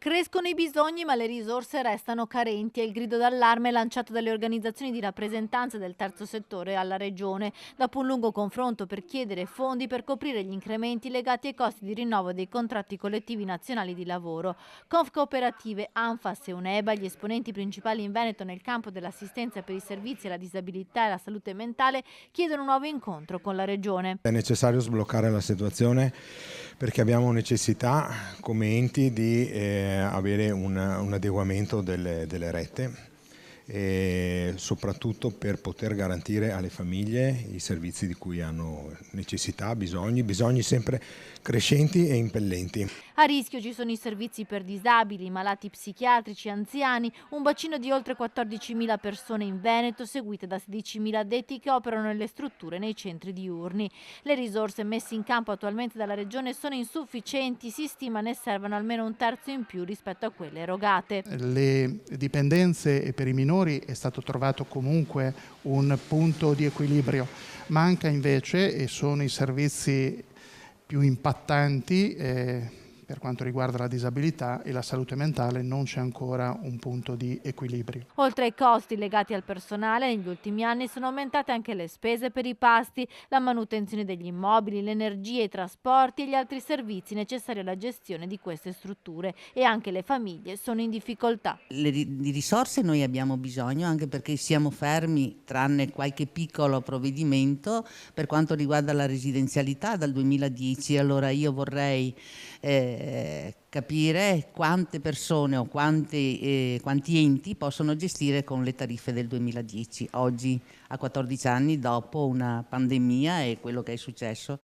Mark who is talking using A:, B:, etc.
A: Crescono i bisogni ma le risorse restano carenti, è il grido d'allarme lanciato dalle organizzazioni di rappresentanza del terzo settore alla Regione, dopo un lungo confronto per chiedere fondi per coprire gli incrementi legati ai costi di rinnovo dei contratti collettivi nazionali di lavoro. Confcooperative, Anfas e Uneba, gli esponenti principali in Veneto nel campo dell'assistenza per i servizi alla disabilità e la salute mentale, chiedono un nuovo incontro con la Regione.
B: È necessario sbloccare la situazione perché abbiamo necessità come enti di avere un adeguamento delle rette e soprattutto per poter garantire alle famiglie i servizi di cui hanno necessità, bisogni sempre crescenti e impellenti.
A: A rischio ci sono i servizi per disabili, malati psichiatrici, anziani, un bacino di oltre 14.000 persone in Veneto, seguite da 16.000 addetti che operano nelle strutture nei centri diurni. Le risorse messe in campo attualmente dalla Regione sono insufficienti, si stima ne servano almeno un terzo in più rispetto a quelle erogate.
C: Le dipendenze e per i minori è stato trovato comunque un punto di equilibrio. Manca invece, e sono i servizi più impattanti per quanto riguarda la disabilità e la salute mentale, non c'è ancora un punto di equilibrio.
A: Oltre ai costi legati al personale, negli ultimi anni sono aumentate anche le spese per i pasti, la manutenzione degli immobili, l'energia, i trasporti e gli altri servizi necessari alla gestione di queste strutture e anche le famiglie sono in difficoltà.
D: Di risorse noi abbiamo bisogno anche perché siamo fermi, tranne qualche piccolo provvedimento per quanto riguarda la residenzialità dal 2010. Allora io vorrei capire quante persone o quanti enti possono gestire con le tariffe del 2010, oggi a 14 anni dopo una pandemia e quello che è successo.